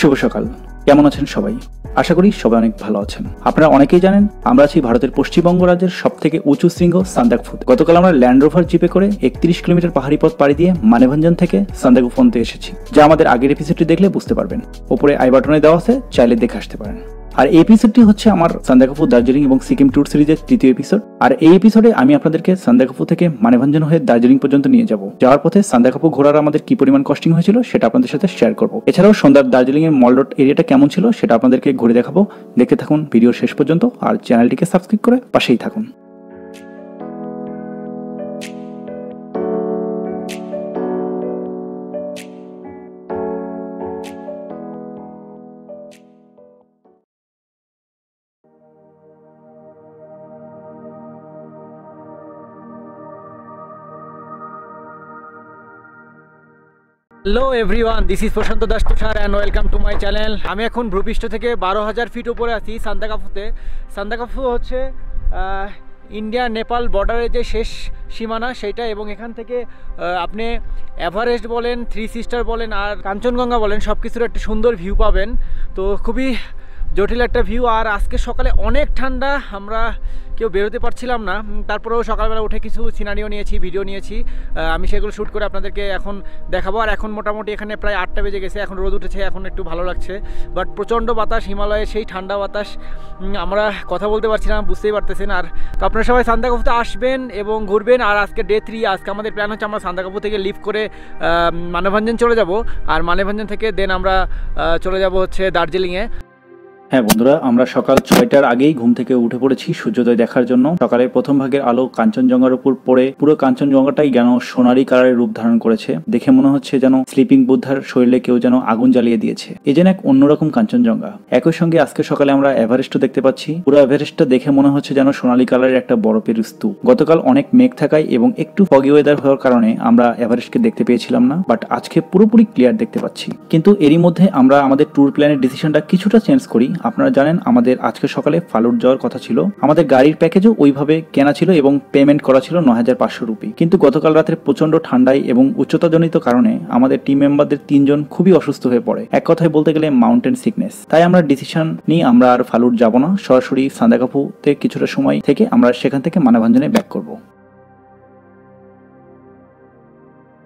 শুভ সকাল, কেমন আছেন সবাই? আশা করি সবাই অনেক ভালো আছেন। আপনারা অনেকেই জানেন আমরা আছি ভারতের পশ্চিমবঙ্গ রাজ্যের সবথেকে উঁচু শৃঙ্গ সান্দাকফু। গতকাল আমরা ল্যান্ড রোভার জিপে করে 31 কিলোমিটার পাহাড়ি পথ পাড়ি দিয়ে মানেভঞ্জন থেকে সান্দাকফু পর্যন্ত এসেছি, যা আমাদের আগের এপিসোডটি দেখলে বুঝতে পারবেন। ওপরে আই বাটনে দেওয়া আছে, চাইলে দেখে আসতে পারেন। আর এই এপিসোডটি হচ্ছে আমার সান্দাকফু, দার্জিলিং এবং সিকিম ট্যুর সিরিজের তৃতীয় এপিসোড। আর এই এপিসোডে আমি আপনাদেরকে সান্দাকফু থেকে মানেভঞ্জন হয়ে দার্জিলিং পর্যন্ত নিয়ে যাব। যাওয়ার পথে সান্দাকফু ঘোরার আমাদের কি পরিমাণ কস্টিং হয়েছিল সেটা আপনাদের সাথে শেয়ার করব। এছাড়াও সন্ধ্যার দার্জিলিং এর মল রোড এরিয়াটা কেমন ছিল সেটা আপনাদেরকে ঘুরে দেখাবো। দেখতে থাকুন ভিডিওর শেষ পর্যন্ত, আর চ্যানেলটিকে সাবস্ক্রাইব করে পাশেই থাকুন। Hello everyone, this is Prashanta Das Tushar and welcome to my channel. আমি এখন ভূপৃষ্ঠ থেকে 12,000 ফিট উপরে আছি সান্দাকফুতে। সান্দাকফু হচ্ছে ইন্ডিয়া নেপাল বর্ডারের যে শেষ সীমানা সেইটা, এবং এখান থেকে আপনি এভারেস্ট বলেন, থ্রি সিস্টার বলেন আর কাঞ্চনজঙ্ঘা বলেন, সব কিছুর একটা সুন্দর ভিউ পাবেন। তো খুবই জটিল একটা ভিউ। আর আজকে সকালে অনেক ঠান্ডা, আমরা কেউ বেরোতে পারছিলাম না। তারপরেও সকালবেলা উঠে কিছু সিনারিও নিয়েছি, ভিডিও নিয়েছি, আমি সেগুলো শ্যুট করে আপনাদেরকে এখন দেখাবো। আর এখন মোটামুটি এখানে প্রায় 8টা বেজে গেছে, এখন রোদ উঠেছে, এখন একটু ভালো লাগছে। বাট প্রচণ্ড বাতাস, হিমালয়ের সেই ঠান্ডা বাতাস, আমরা কথা বলতে পারছি না, বুঝতেই পারতেছেন। আর তো আপনারা সবাই সান্দাকফুতে আসবেন এবং ঘুরবেন। আর আজকে ডে 3, আজকে আমাদের প্ল্যান হচ্ছে আমরা সান্দাকফু থেকে লিভ করে মানেভঞ্জন চলে যাব, আর মানেভঞ্জন থেকে দেন আমরা চলে যাব হচ্ছে দার্জিলিংয়ে। হ্যাঁ বন্ধুরা, আমরা সকাল 6টার আগেই ঘুম থেকে উঠে পড়েছি সূর্যোদয় দেখার জন্য। সকালের প্রথম ভাগের আলো কাঞ্চনজঙ্ঘার উপর পড়ে পুরো কাঞ্চনজঙ্ঘাটাই যেন সোনালী কালারের রূপ ধারণ করেছে। দেখে মনে হচ্ছে যেন স্লিপিং বুদ্ধার শরীরে কেউ যেন আগুন জ্বালিয়ে দিয়েছে। এই যেন এক অন্যরকম কাঞ্চনজঙ্ঘা। একই সঙ্গে আজকে সকালে আমরা এভারেস্টও দেখতে পাচ্ছি। পুরো এভারেস্টটা দেখে মনে হচ্ছে যেন সোনালী কালারের একটা বরফের স্তূপ। গতকাল অনেক মেঘ থাকায় এবং একটু ফগি ওয়েদার হওয়ার কারণে আমরা এভারেস্টকে দেখতে পেয়েছিলাম না, বাট আজকে পুরোপুরি ক্লিয়ার দেখতে পাচ্ছি। কিন্তু এরই মধ্যে আমরা আমাদের ট্যুর প্ল্যানের ডিসিশনটা কিছুটা চেঞ্জ করি। আপনারা জানেন আমাদের আজকে সকালে ফালুট যাওয়ার কথা ছিল, আমাদের গাড়ির প্যাকেজও ওইভাবে কেনা ছিল এবং পেমেন্ট করা ছিল 9,500 রুপি। কিন্তু গতকাল রাতের প্রচন্ড ঠান্ডায় এবং উচ্চতাজনিত কারণে আমাদের টিম মেম্বারদের 3 জন খুবই অসুস্থ হয়ে পড়ে, এক কথায় বলতে গেলে মাউন্টেন সিকনেস। তাই আমরা ডিসিশন নিই আমরা আর ফালুট যাব না, সরাসরি সান্দাকফুতে কিছুটা সময় থেকে আমরা সেখান থেকে মানেভঞ্জনে ব্যাক করব।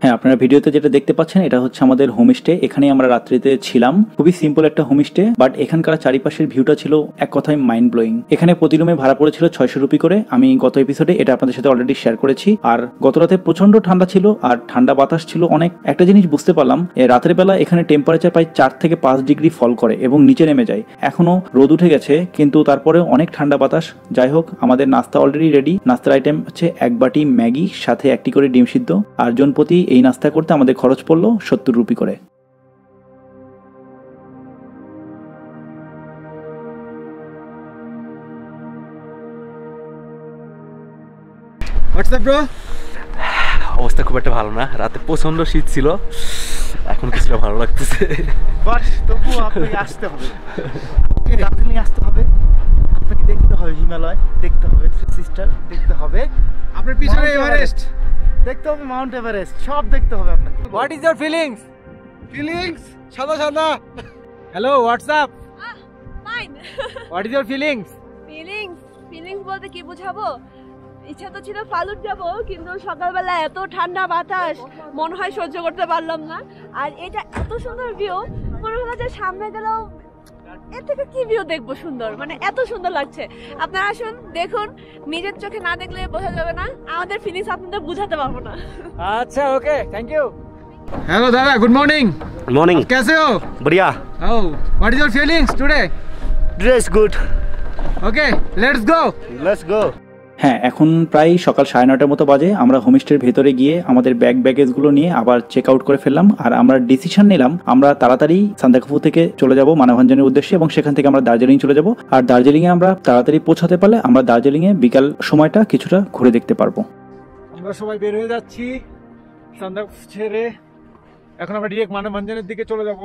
হ্যাঁ, আপনারা ভিডিওতে যেটা দেখতে পাচ্ছেন এটা হচ্ছে আমাদের হোমস্টে। এখানে আমরা রাত্রিতে ছিলাম। খুবই সিম্পল একটা হোমস্টে, বাট এখানকার চারিপাশের ভিউটা ছিল এক কথায় মাইন্ড ব্লোয়িং। এখানে প্রতি রুমে ভাড়া পড়েছিল 600 রুপি করে। আমি গত এপিসোডে এটা আপনাদের সাথে অলরেডি শেয়ার করেছি। আর গত রাতে প্রচন্ড ঠান্ডা ছিল আর ঠান্ডা বাতাস ছিল অনেক। একটা জিনিস বুঝতে পারলাম, রাতের বেলা এখানে টেম্পারেচার প্রায় 4 থেকে 5 ডিগ্রি ফল করে এবং নিচে নেমে যায়। এখনো রোদ উঠে গেছে কিন্তু তারপরে অনেক ঠান্ডা বাতাস। যাই হোক, আমাদের নাস্তা অলরেডি রেডি। নাস্তার আইটেম হচ্ছে 1 বাটি ম্যাগি, সাথে 1টি করে ডিম সিদ্ধ। আর জনপ্রতি এই নাস্তা করতে আমাদের খরচ পড়লো 70 রুপি করে। হোয়াটসঅ্যাপ ব্রো, অবস্থা খুব একটা ভালো না, রাতে প্রচন্ড শীত ছিল, এখন কিছুটা ভালো লাগতেছে। বাট তবুও আপনাকে আসতে হবে, দার্জিলিং আসতে হবে, আপনাকে দেখতে হবে হিমালয়, দেখতে হবে থ্রি সিস্টার, দেখতে হবে আপনার পিছনে এভারেস্ট, দেখতে হবে মাউন্ট এভারেস্ট, সব দেখতে হবে আপনাকে। What is your feelings? সাদা সাদা। Hello WhatsApp, fine. What is your feelings? Feelings বলতে কি বুঝাবো? ইচ্ছা তো ছিল ফালুট যাব, কিন্তু সকালবেলা এত ঠান্ডা বাতাস মনে হয় সহ্য করতে পারলাম না। আর এটা এত সুন্দর ভিউ, মনে হলো যে সামনে গেলেও এর থেকে কি ভিউ দেখবো সুন্দর, মানে এত সুন্দর লাগছে। আপনারা আসুন, দেখুন, নিজের চোখে না দেখলে বোঝা যাবে না, আমাদের ফিলিংস আপনাদের বুঝাতে পারবো না। আচ্ছা, ওকে, থ্যাংক ইউ। हेलो दादा, गुड मॉर्निंग। मॉर्निंग, कैसे हो? बढ़िया। Oh, what is your feelings today? Dress good, Okay, let's go. Let's go. হ্যাঁ, এখন প্রায় সকাল 9:30টার মতো বাজে। আমরা হোমস্টের ভেতরে গিয়ে আমাদের ব্যাগেজগুলো নিয়ে আবার চেক আউট করে ফেললাম। আর আমরা ডিসিশন নিলাম আমরা তাড়াতাড়ি সান্দাকফু থেকে চলে যাব মানেভঞ্জনের উদ্দেশ্যে, এবং সেখান থেকে আমরা দার্জিলিং চলে যাব। আর দার্জিলিংয়ে আমরা তাড়াতাড়ি পৌঁছাতে পারলে আমরা দার্জিলিংয়ে বিকাল সময়টা কিছুটা ঘুরে দেখতে পারবো। আমরা সবাই বের হয়ে যাচ্ছি সান্দাকফু ছেড়ে। এখন আমরা ডিরেক্ট মানেভঞ্জনের দিকে চলে যাব।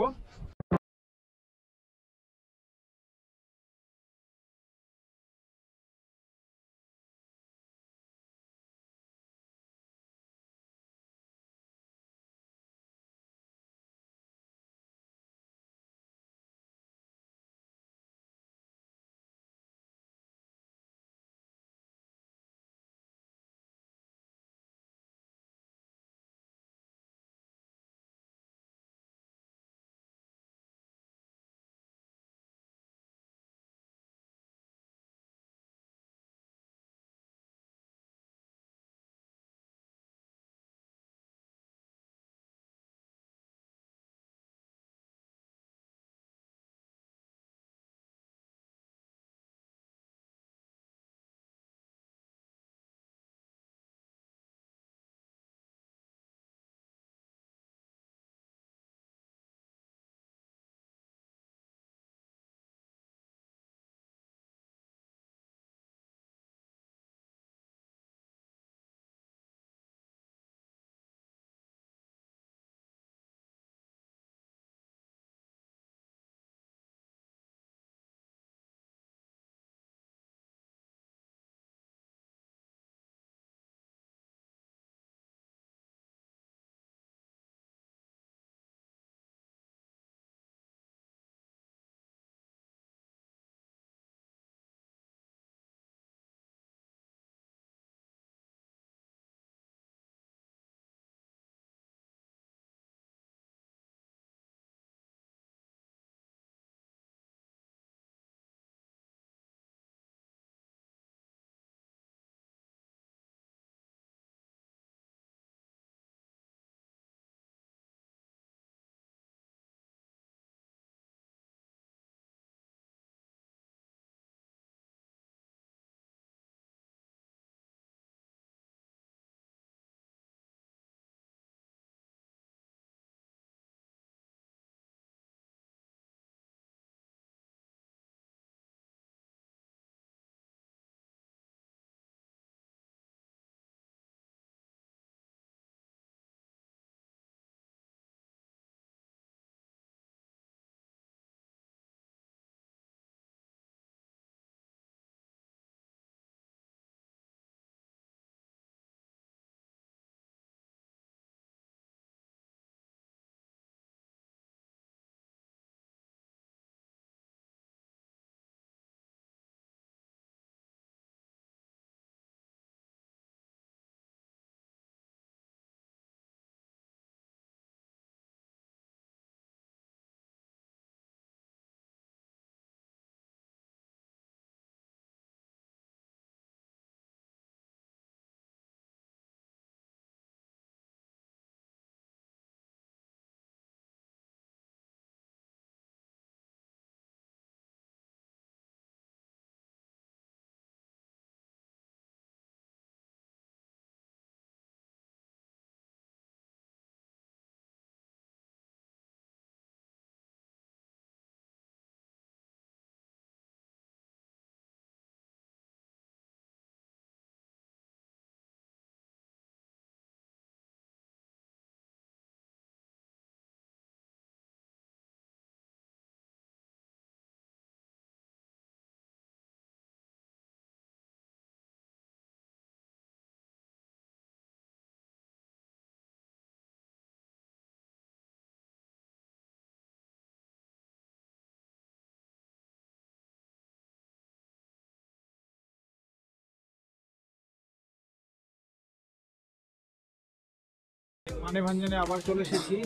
মানেভাঞ্জনে আবার চলে এসেছি।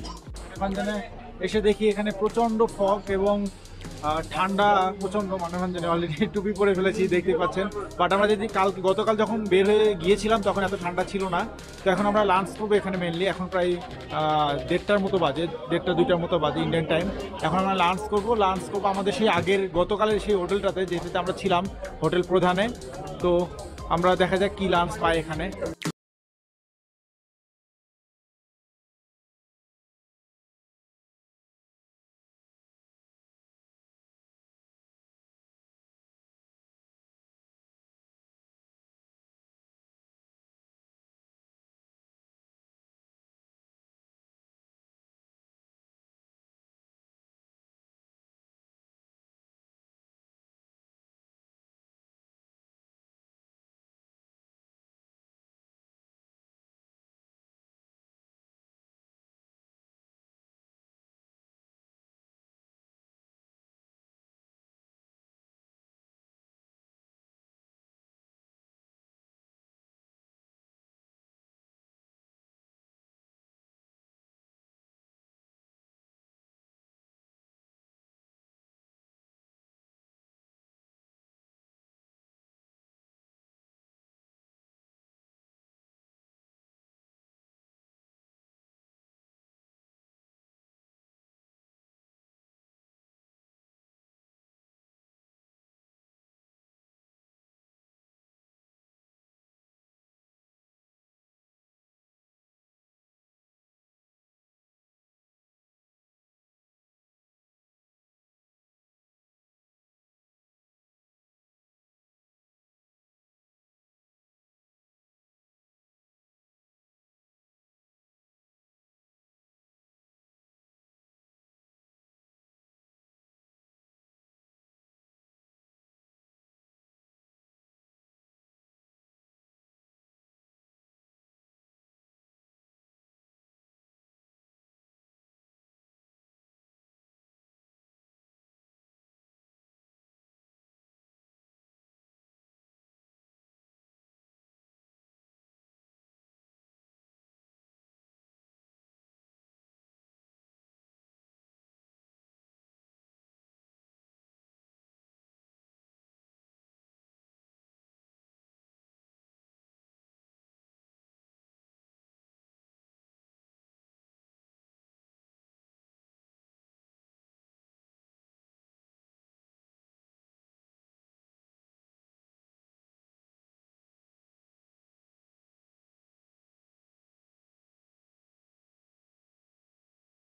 মানেভাঞ্জনে এসে দেখি এখানে প্রচণ্ড ফগ এবং ঠান্ডা প্রচণ্ড। মানেভাঞ্জনে অলরেডি টুপি পরে ফেলেছি, দেখতে পাচ্ছেন। বাট আমরা যদি গতকাল যখন বের হয়ে গিয়েছিলাম তখন এত ঠান্ডা ছিল না। তো এখন আমরা লাঞ্চ করবো এখানে মেনলি। এখন প্রায় 1:30টার মতো বাজে, 1:30-2টার মতো বাজে ইন্ডিয়ান টাইম। এখন আমরা লাঞ্চ করবো আমাদের সেই আগের গতকালের সেই হোটেলটাতে, যেটাতে আমরা ছিলাম, হোটেল প্রধানে। তো আমরা দেখা যাক কি লাঞ্চ পাই এখানে।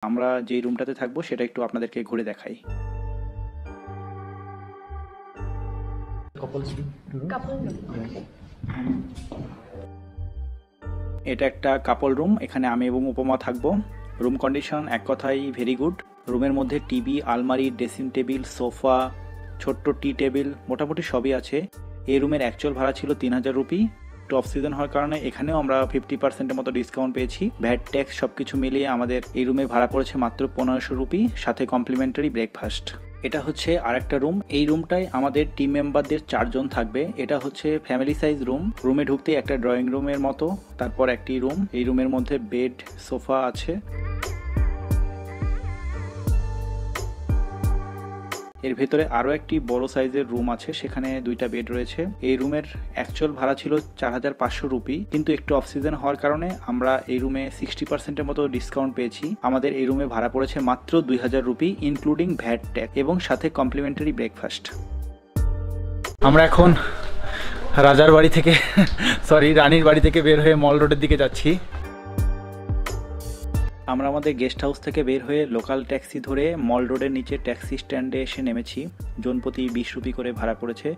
আমরা যেই রুমটাতে থাকবো সেটা একটু আপনাদেরকে ঘুরে দেখাই। এটা একটা কাপল রুম। এখানে আমি এবং উপমা থাকবো। রুম কন্ডিশন এক কথাই ভেরি গুড। রুমের মধ্যে টিভি, আলমারি, ড্রেসিং টেবিল, সোফা, ছোট্ট টি টেবিল, মোটামুটি সবই আছে। এই রুমের অ্যাকচুয়াল ভাড়া ছিল 3000 রুপি। অফ সিজন হওয়ার কারণে এখানেও আমরা 50%-এর মতো ডিসকাউন্ট পেয়েছি। ভ্যাট ট্যাক্স সবকিছু মিলিয়ে আমাদের এই রুমের ভাড়া পড়েছে মাত্র 1500 রুপি, সাথে কমপ্লিমেন্টারি ব্রেকফাস্ট। এটা হচ্ছে আরেকটা রুম। এই রুমটায় আমাদের টিম মেম্বারদের 4 জন থাকবে। এটা হচ্ছে ফ্যামিলি সাইজ রুম। রুমে ঢুকতে একটা ড্রয়িং রুমের মতো, তারপর একটি রুম। এই রুমের মধ্যে বেড, সোফা আছে। এর ভেতরে আরও একটি বড় সাইজের রুম আছে, সেখানে 2টা বেড রয়েছে। এই রুমের অ্যাকচুয়াল ভাড়া ছিল 4500 রুপি, কিন্তু একটু অফ সিজন হওয়ার কারণে আমরা এই রুমে 60%-এর মতো ডিসকাউন্ট পেয়েছি। আমাদের এই রুমে ভাড়া পড়েছে মাত্র 2000 রুপি, ইনক্লুডিং ভ্যাট ট্যাক্স এবং সাথে কমপ্লিমেন্টারি ব্রেকফাস্ট। আমরা এখন রাজার বাড়ি থেকে রানীর বাড়ি থেকে বের হয়ে মল রোডের দিকে যাচ্ছি। আমরা আমাদের গেস্ট হাউস থেকে বের হয়ে লোকাল ট্যাক্সি ধরে মল রোডের নিচে ট্যাক্সি স্ট্যান্ডে এসে নেমেছি। জনপ্রতি 20 রুপি করে ভাড়া পড়েছে।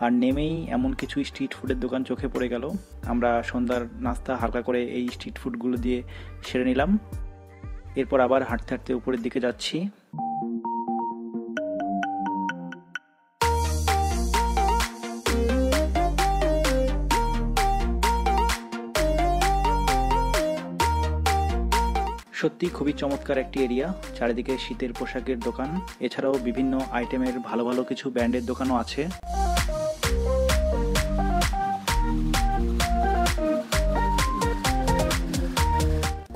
আর নেমেই এমন কিছু স্ট্রিট ফুডের দোকান চোখে পড়ে গেল। আমরা সন্ধ্যার নাস্তা হালকা করে এই স্ট্রিট ফুডগুলো দিয়ে সেরে নিলাম। এরপর আবার হাঁটতে হাঁটতে উপরের দিকে যাচ্ছি। সত্যি খুবই চমৎকার একটি এরিয়া। চারিদিকে শীতের পোশাকের দোকান, এছাড়াও বিভিন্ন আইটেমের ভালো ভালো কিছু ব্র্যান্ডের দোকানও আছে।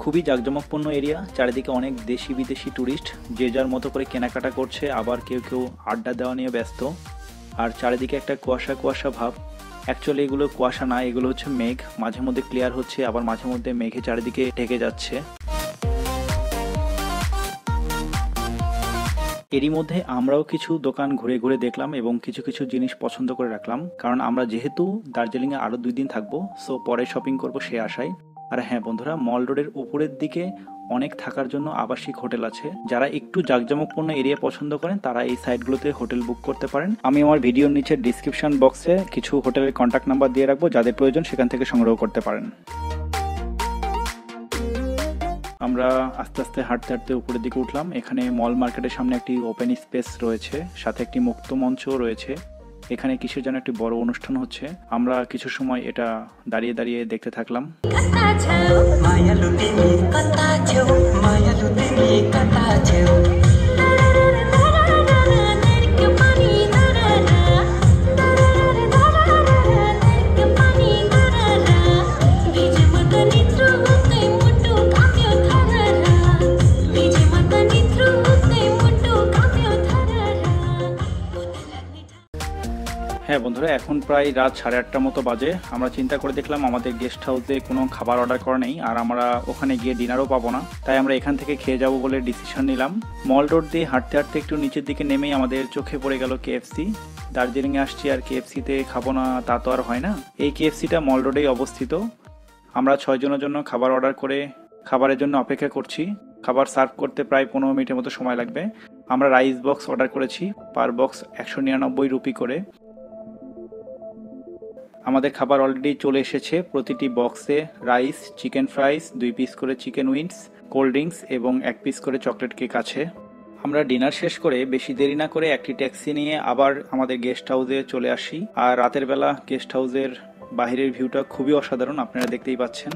খুবই জাঁকজমকপূর্ণ এরিয়া, চারিদিকে অনেক দেশি বিদেশি ট্যুরিস্ট যে যার মতো করে কেনাকাটা করছে, আবার কেউ কেউ আড্ডা দেওয়া নিয়ে ব্যস্ত। আর চারিদিকে একটা কুয়াশা কুয়াশা ভাব। অ্যাকচুয়ালি এগুলো কুয়াশা না, এগুলো হচ্ছে মেঘ, মাঝে মধ্যে ক্লিয়ার হচ্ছে, আবার মাঝে মধ্যে মেঘে চারিদিকে ঢেকে যাচ্ছে। এরই মধ্যে আমরাও কিছু দোকান ঘুরে ঘুরে দেখলাম এবং কিছু কিছু জিনিস পছন্দ করে রাখলাম, কারণ আমরা যেহেতু দার্জিলিংয়ে আরও 2 দিন থাকবো, সো পরে শপিং করব সে আশায়। আর হ্যাঁ বন্ধুরা, মল রোডের উপরের দিকে অনেক থাকার জন্য আবাসিক হোটেল আছে। যারা একটু জাঁকজমকপূর্ণ এরিয়া পছন্দ করেন তারা এই সাইটগুলোতে হোটেল বুক করতে পারেন। আমি আমার ভিডিওর নিচে ডিসক্রিপশন বক্সে কিছু হোটেলের কন্ট্যাক্ট নাম্বার দিয়ে রাখবো, যাদের প্রয়োজন সেখান থেকে সংগ্রহ করতে পারেন। আমরা আস্তে আস্তে হাঁটতে হাঁটতে উপরের দিকে উঠলাম। এখানে মল মার্কেটের সামনে একটি ওপেন স্পেস রয়েছে, সাথে একটি মুক্ত মঞ্চও রয়েছে। এখানে কিসের যেন একটি বড় অনুষ্ঠান হচ্ছে। আমরা কিছু সময় এটা দাঁড়িয়ে দাঁড়িয়ে দেখতে থাকলাম। হ্যাঁ বন্ধুরা, এখন প্রায় রাত 8:30 মতো বাজে। আমরা চিন্তা করে দেখলাম আমাদের গেস্ট হাউসে কোনো খাবার অর্ডার করা নেই, আর আমরা ওখানে গিয়ে ডিনারও পাবো না, তাই আমরা এখান থেকে খেয়ে যাবো বলে ডিসিশন নিলাম। মল রোড দিয়ে হাঁটতে হাঁটতে একটু নিচের দিকে নেমেই আমাদের চোখে পড়ে গেল কেএফসি। দার্জিলিংয়ে আসছি আর কেএফসিতে খাবো না তা তো আর হয় না। এই কেএফসিটা মল রোডেই অবস্থিত। আমরা 6 জনের জন্য খাবার অর্ডার করে খাবারের জন্য অপেক্ষা করছি। খাবার সার্ভ করতে প্রায় 15 মিনিটের মতো সময় লাগবে। আমরা রাইস বক্স অর্ডার করেছি, পার বক্স 199 রুপি করে। আমাদের খাবার অলরেডি চলে এসেছে। প্রতিটি বক্সে রাইস, চিকেন ফ্রাইস, 2 পিস করে চিকেন উইংস, কোল্ড ড্রিঙ্কস এবং 1 পিস করে চকলেট কেক আছে। আমরা ডিনার শেষ করে বেশি দেরি না করে একটি ট্যাক্সি নিয়ে আবার আমাদের গেস্ট হাউসে চলে আসি। আর রাতের বেলা গেস্ট হাউসের বাহিরের ভিউটা খুবই অসাধারণ, আপনারা দেখতেই পাচ্ছেন।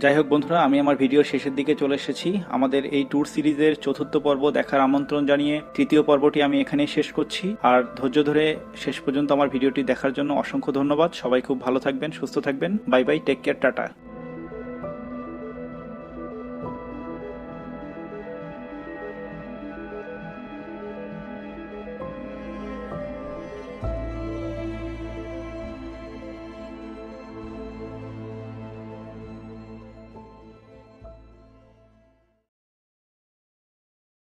যাই হোক বন্ধুরা, আমি আমার ভিডিওর শেষের দিকে চলে এসেছি। আমাদের এই ট্যুর সিরিজের 4র্থ পর্ব দেখার আমন্ত্রণ জানিয়ে 3য় পর্বটি আমি এখানেই শেষ করছি। আর ধৈর্য ধরে শেষ পর্যন্ত আমার ভিডিওটি দেখার জন্য অসংখ্য ধন্যবাদ। সবাই খুব ভালো থাকবেন, সুস্থ থাকবেন। Bye bye, take care, tata.